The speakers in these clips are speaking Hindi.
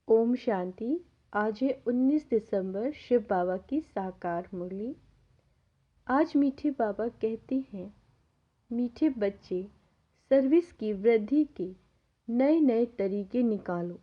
ओम शांति। आज है 19 दिसंबर, शिव बाबा की साकार मुरली। आज मीठे बाबा कहते हैं, मीठे बच्चे, सर्विस की वृद्धि के नए नए तरीके निकालो।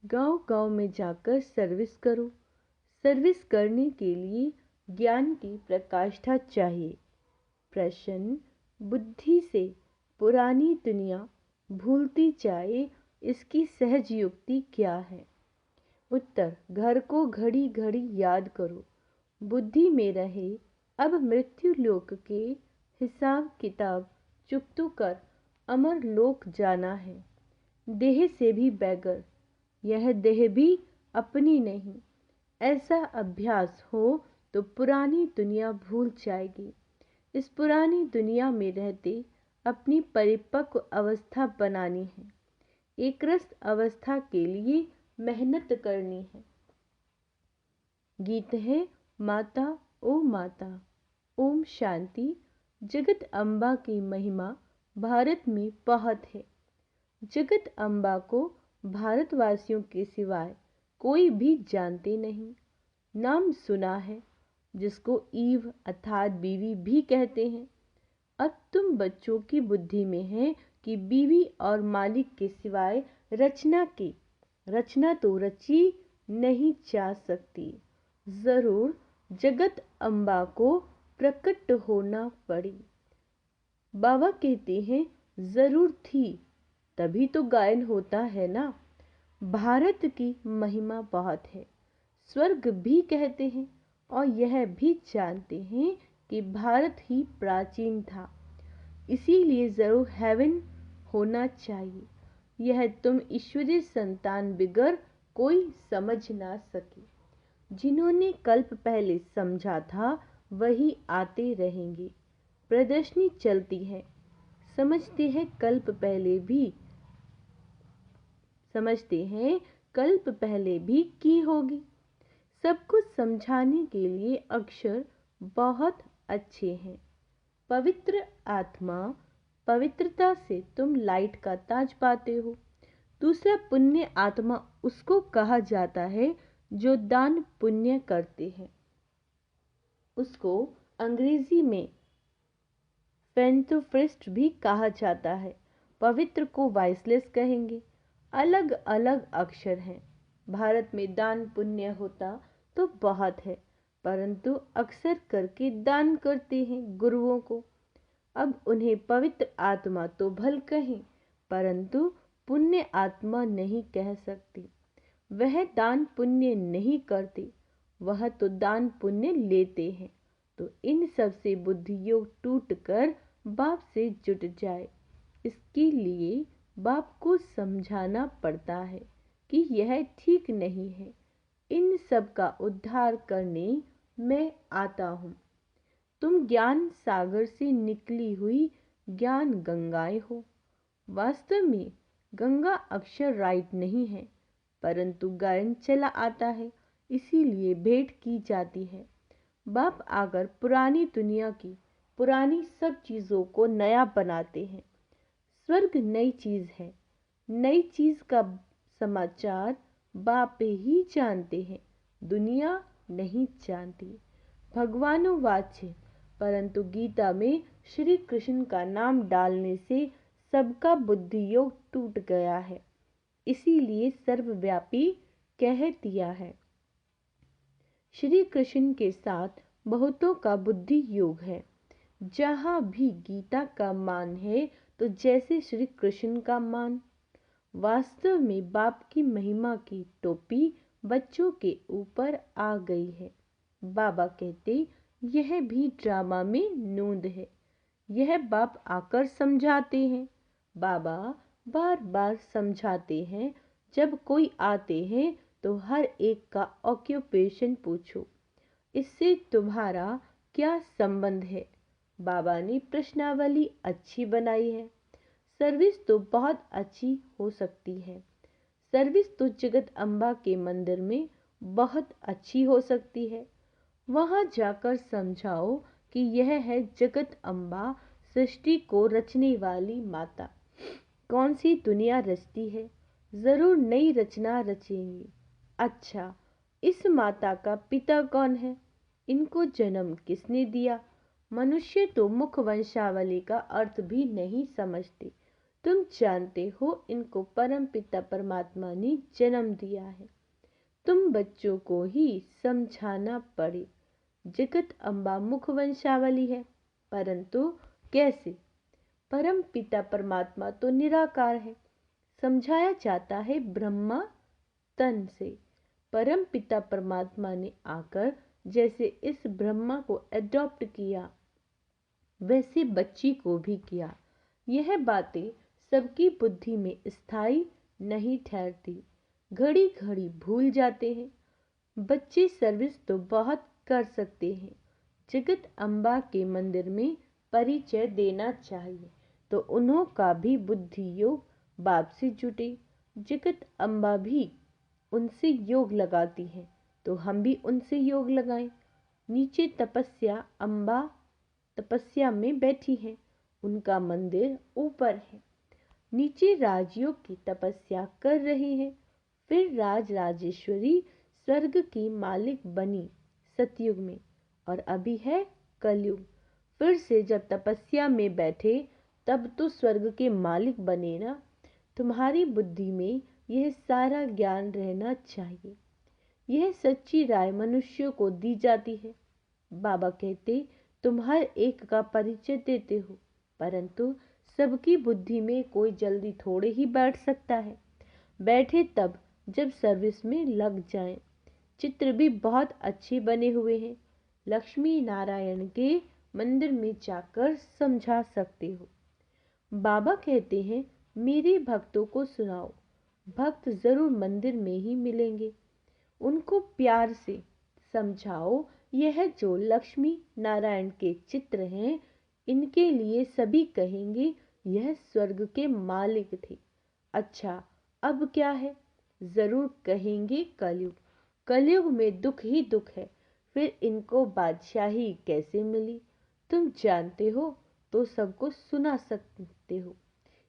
गांव-गांव में जाकर सर्विस करो। सर्विस करने के लिए ज्ञान की प्रकाष्ठा चाहिए। प्रश्न, बुद्धि से पुरानी दुनिया भूलती जाए, इसकी सहज युक्ति क्या है? उत्तर, घर को घड़ी घड़ी याद करो। बुद्धि में रहे अब मृत्यु लोक के हिसाब किताब चुकतू कर अमर लोक जाना है। देह से भी बैगर, यह देह भी अपनी नहीं। ऐसा अभ्यास हो तो पुरानी दुनिया भूल जाएगी। इस पुरानी दुनिया में रहते अपनी परिपक्व अवस्था बनानी है। एक रस अवस्था के लिए मेहनत करनी है। गीत है, माता ओ माता। ओम शांति। जगत अम्बा की महिमा भारत में बहुत है। जगत अम्बा को भारतवासियों के सिवाय कोई भी जानते नहीं। नाम सुना है, जिसको ईव अर्थात बीवी भी कहते हैं। अब तुम बच्चों की बुद्धि में है कि बीवी और मालिक के सिवाय रचना तो रची नहीं जा सकती। जरूर जगत अम्बा को प्रकट होना पड़ी। बाबा कहते हैं, जरूर थी तभी तो गायन होता है ना। भारत की महिमा बहुत है। स्वर्ग भी कहते हैं और यह भी जानते हैं कि भारत ही प्राचीन था, इसीलिए जरूर हेवन होना चाहिए। यह तुम ईश्वरीय संतान बिगर कोई समझ ना सके। जिन्होंने कल्प पहले समझा था वही आते रहेंगे। प्रदर्शनी चलती है, समझते हैं कल्प पहले भी की होगी। सबको समझाने के लिए अक्षर बहुत अच्छे हैं। पवित्र आत्मा, पवित्रता से तुम लाइट का ताज पाते हो। दूसरा पुण्य आत्मा उसको कहा जाता है जो दान पुण्य करते हैं। उसको अंग्रेजी में फेंथोफ्रिस्ट भी कहा जाता है। पवित्र को वाइसलेस कहेंगे। अलग अलग अक्षर हैं। भारत में दान पुण्य होता तो बहुत है, परंतु अक्सर करके दान करते हैं गुरुओं को। अब उन्हें पवित्र आत्मा तो भल कहें, परंतु पुण्य आत्मा नहीं कह सकते। वह दान पुण्य नहीं करते, वह तो दान पुण्य लेते हैं। तो इन सब से बुद्धि योग टूट कर बाप से जुट जाए, इसके लिए बाप को समझाना पड़ता है कि यह ठीक नहीं है। इन सब का उद्धार करने मैं आता हूँ। तुम ज्ञान सागर से निकली हुई ज्ञान गंगाएं हो। वास्तव में गंगा अक्षर राइट नहीं है, परंतु गायन चला आता है, इसीलिए भेंट की जाती है। बाप आकर पुरानी दुनिया की पुरानी सब चीज़ों को नया बनाते हैं। स्वर्ग नई चीज़ है। नई चीज़ का समाचार बाप ही जानते हैं, दुनिया नहीं जानती। भगवानो वाच्य, परंतु गीता में श्री कृष्ण का नाम डालने से सबका बुद्धि योग टूट गया है, इसीलिए सर्वव्यापी कह दिया है। श्री कृष्ण के साथ बहुतों का बुद्धि योग है। जहाँ भी गीता का मान है तो जैसे श्री कृष्ण का मान। वास्तव में बाप की महिमा की टोपी बच्चों के ऊपर आ गई है। बाबा कहते, यह भी ड्रामा में नूंद है। यह बाप आकर समझाते हैं। बाबा बार बार समझाते हैं। जब कोई आते हैं तो हर एक का ऑक्यूपेशन पूछो, इससे तुम्हारा क्या संबंध है। बाबा ने प्रश्नावली अच्छी बनाई है। सर्विस तो बहुत अच्छी हो सकती है। सर्विस तो जगत अम्बा के मंदिर में बहुत अच्छी हो सकती है। वहां जाकर समझाओ कि यह है जगत अम्बा, सृष्टि को रचने वाली माता। कौन सी दुनिया रचती है? जरूर नई रचना रचेंगे। अच्छा, इस माता का पिता कौन है? इनको जन्म किसने दिया? मनुष्य तो मुख वंशावली का अर्थ भी नहीं समझते। तुम जानते हो इनको परम पिता परमात्मा ने जन्म दिया है। तुम बच्चों को ही समझाना पड़े। जगत अम्बा मुख वंशावली है, परंतु कैसे? परम पिता परमात्मा तो निराकार है। समझाया जाता है ब्रह्मा तन से। परम पिता परमात्मा ने आकर जैसे इस ब्रह्मा को एडॉप्ट किया, वैसे बच्ची को भी किया। यह बातें सबकी बुद्धि में स्थायी नहीं ठहरती, घड़ी घड़ी भूल जाते हैं। बच्चे सर्विस तो बहुत कर सकते हैं। जगत अम्बा के मंदिर में परिचय देना चाहिए तो उन्हों का भी बुद्धि योग बाप से जुटे। जगत अम्बा भी उनसे योग लगाती है तो हम भी उनसे योग लगाएं। नीचे तपस्या अम्बा तपस्या में बैठी है, उनका मंदिर ऊपर है। नीचे राजयोग की तपस्या कर रहे हैं। फिर राज राजेश्वरी स्वर्ग की मालिक बनी सतयुग में, और अभी है कलयुग। फिर से जब तपस्या में बैठे तब तो स्वर्ग के मालिक बने ना। तुम्हारी बुद्धि में यह सारा ज्ञान रहना चाहिए। यह सच्ची राय मनुष्यों को दी जाती है। बाबा कहते तुम हर एक का परिचय देते हो, परंतु सबकी बुद्धि में कोई जल्दी थोड़े ही बैठ सकता है। बैठे तब जब सर्विस में लग जाएं। चित्र भी बहुत अच्छे बने हुए हैं। लक्ष्मी नारायण के मंदिर में जाकर समझा सकते हो। बाबा कहते हैं मेरे भक्तों को सुनाओ। भक्त जरूर मंदिर में ही मिलेंगे। उनको प्यार से समझाओ। यह जो लक्ष्मी नारायण के चित्र हैं, इनके लिए सभी कहेंगे यह स्वर्ग के मालिक थे। अच्छा, अब क्या है? जरूर कहेंगे कलयुग। कलयुग में दुख ही दुख है। फिर इनको बादशाही कैसे मिली? तुम जानते हो तो सबको सुना सकते हो।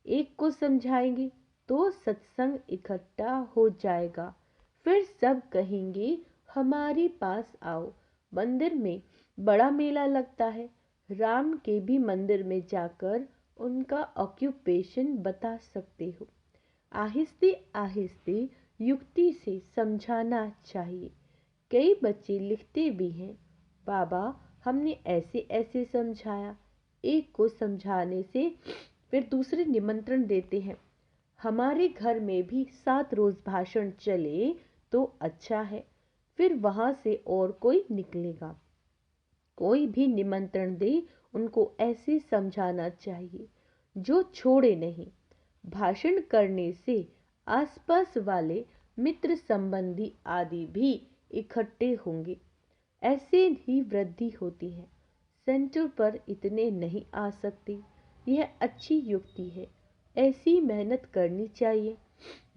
एक को समझाएंगे तो सत्संग इकट्ठा हो जाएगा। फिर सब कहेंगे हमारे पास आओ। मंदिर में बड़ा मेला लगता है। राम के भी मंदिर में जाकर उनका ऑक्यूपेशन बता सकते हो। आहिस्ते आहिस्ते युक्ति से समझाना चाहिए। कई बच्चे लिखते भी हैं, बाबा हमने ऐसे ऐसे समझाया। एक को समझाने से फिर दूसरे निमंत्रण देते हैं, हमारे घर में भी 7 रोज भाषण चले तो अच्छा है। फिर वहां से और कोई निकलेगा। कोई भी निमंत्रण दे, उनको ऐसे समझाना चाहिए जो छोड़े नहीं। भाषण करने से आसपास वाले मित्र संबंधी आदि भी इकट्ठे होंगे। ऐसे ही वृद्धि होती है। सेंटर पर इतने नहीं आ सकते। यह अच्छी युक्ति है। ऐसी मेहनत करनी चाहिए।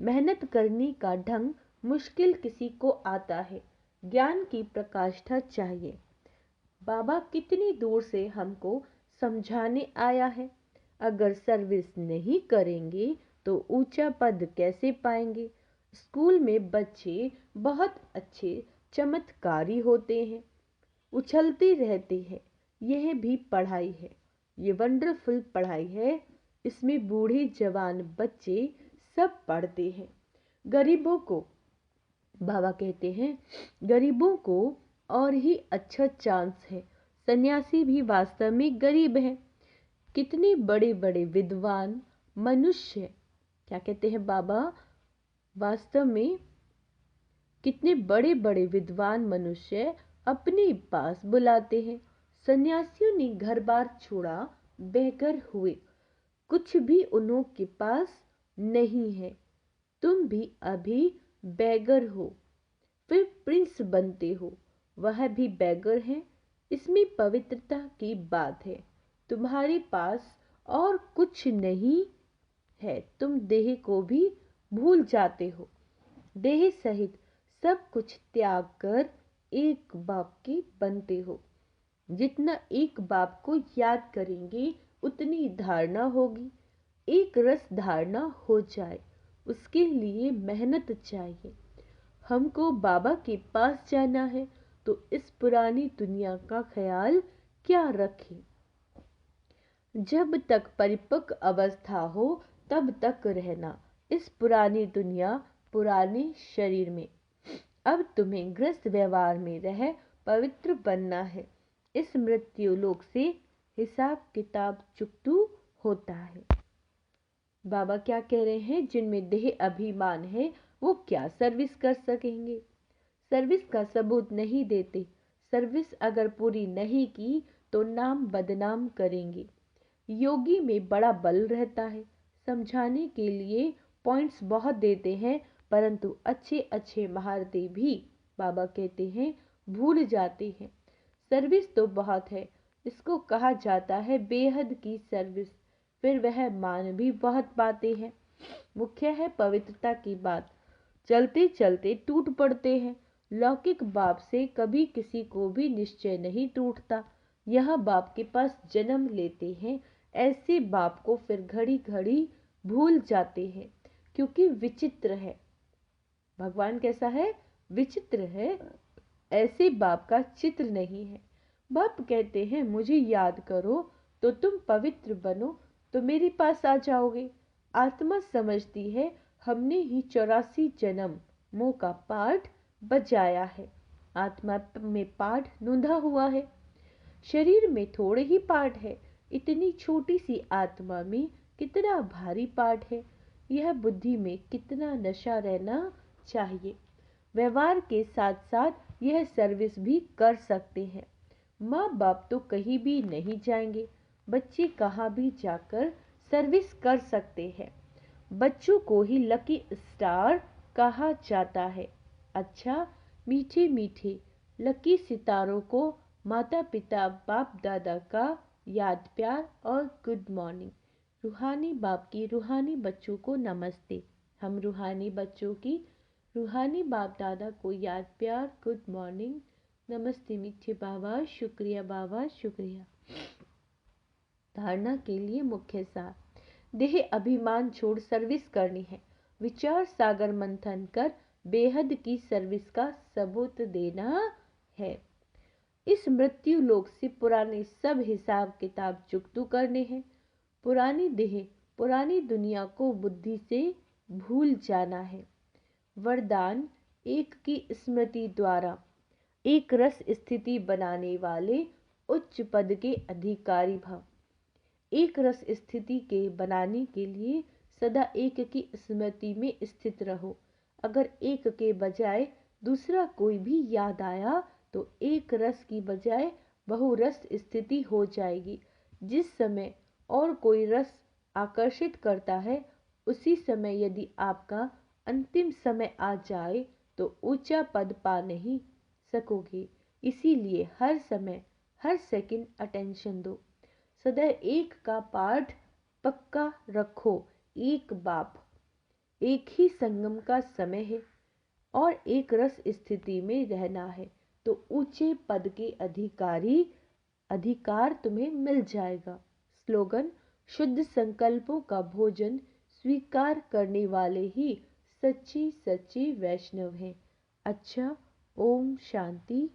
मेहनत करने का ढंग मुश्किल किसी को आता है। ज्ञान की प्रकाष्ठा चाहिए। बाबा कितनी दूर से हमको समझाने आया है। अगर सर्विस नहीं करेंगे तो ऊंचा पद कैसे पाएंगे? स्कूल में बच्चे बहुत अच्छे चमत्कारी होते हैं, उछलते रहते हैं। यह भी पढ़ाई है। ये वंडरफुल पढ़ाई है। इसमें बूढ़े जवान बच्चे सब पढ़ते हैं। गरीबों को, बाबा कहते हैं गरीबों को और ही अच्छा चांस है। सन्यासी भी वास्तव में गरीब है। कितने बड़े बड़े विद्वान मनुष्य, क्या कहते हैं बाबा, वास्तव में कितने बड़े बड़े विद्वान मनुष्य अपने पास बुलाते हैं। सन्यासियों ने घर बार छोड़ा, बेघर हुए, कुछ भी उन्हों के पास नहीं है। तुम भी अभी बेघर हो, फिर प्रिंस बनते हो, वह भी बेगर है। इसमें पवित्रता की बात है। तुम्हारे पास और कुछ नहीं है, तुम देह को भी भूल जाते हो। देह सहित सब कुछ त्याग कर एक बाप के बनते हो। जितना एक बाप को याद करेंगे उतनी धारणा होगी। एक रस धारणा हो जाए, उसके लिए मेहनत चाहिए। हमको बाबा के पास जाना है तो इस पुरानी दुनिया का ख्याल क्या रखें। जब तक परिपक्व अवस्था हो तब तक रहना इस पुरानी दुनिया पुराने शरीर में। अब तुम्हें गृहस्थ व्यवहार में रह पवित्र बनना है। इस मृत्यु लोक से हिसाब किताब चुकतू होता है। बाबा क्या कह रहे हैं, जिनमें देह अभिमान है वो क्या सर्विस कर सकेंगे। सर्विस का सबूत नहीं देते। सर्विस अगर पूरी नहीं की तो नाम बदनाम करेंगे। योगी में बड़ा बल रहता है, समझाने के लिए पॉइंट्स बहुत देते हैं, परंतु अच्छे अच्छे महारथी भी बाबा कहते हैं भूल जाते हैं। सर्विस तो बहुत है, इसको कहा जाता है बेहद की सर्विस। फिर वह मान भी बहुत पाते हैं। मुख्य है पवित्रता की बात। चलते चलते टूट पड़ते हैं। लौकिक बाप से कभी किसी को भी निश्चय नहीं टूटता। यह बाप के पास जन्म लेते हैं, ऐसे बाप को फिर घड़ी घड़ी भूल जाते हैं, क्योंकि विचित्र है। भगवान कैसा है, विचित्र है। ऐसे बाप का चित्र नहीं है। बाप कहते हैं मुझे याद करो तो तुम पवित्र बनो तो मेरे पास आ जाओगे। आत्मा समझती है हमने ही 84 जन्म मोह का पाठ बजाया है। आत्मा में पाठ नूंधा हुआ है, शरीर में थोड़े ही पाठ है। इतनी छोटी सी आत्मा में कितना भारी पाठ है। यह बुद्धि में कितना नशा रहना चाहिए। व्यवहार के साथ साथ यह सर्विस भी कर सकते हैं। माँ बाप तो कहीं भी नहीं जाएंगे, बच्चे कहाँ भी जाकर सर्विस कर सकते हैं। बच्चों को ही लकी स्टार कहा जाता है। अच्छा, मीठे मीठे लकी सितारों को माता पिता बाप दादा का याद प्यार और गुड मॉर्निंग। रूहानी बाप की रूहानी बच्चों को नमस्ते। हम रूहानी बच्चों की रूहानी बाप दादा को याद प्यार गुड मॉर्निंग। नमस्ते मीठे बाबा, शुक्रिया बाबा, शुक्रिया। धारणा के लिए मुख्य सार। देह अभिमान छोड़ सर्विस करनी है। विचार सागर मंथन कर बेहद की सर्विस का सबूत देना है। इस मृत्यु लोक से पुराने सब हिसाब किताब चुकतू करने हैं। पुरानी देह पुरानी दुनिया को बुद्धि से भूल जाना है। वरदान एक की स्मृति द्वारा एक रस स्थिति बनाने वाले उच्च पद के अधिकारी भव। एक रस स्थिति के बनाने के लिए सदा एक की स्मृति में स्थित रहो। अगर एक के बजाय दूसरा कोई भी याद आया तो एक रस की बजाय बहुरस स्थिति हो जाएगी। जिस समय और कोई रस आकर्षित करता है, उसी समय यदि आपका अंतिम समय आ जाए तो ऊंचा पद पा नहीं सकोगे। इसीलिए हर समय हर सेकंड अटेंशन दो। सदैव एक का पाठ पक्का रखो। एक बाप, एक ही संगम का समय है और एक रस स्थिति में रहना है तो ऊंचे पद के अधिकार तुम्हें मिल जाएगा। स्लोगन, शुद्ध संकल्पों का भोजन स्वीकार करने वाले ही सच्चे सच्चे वैष्णव हैं। अच्छा, ओम शांति।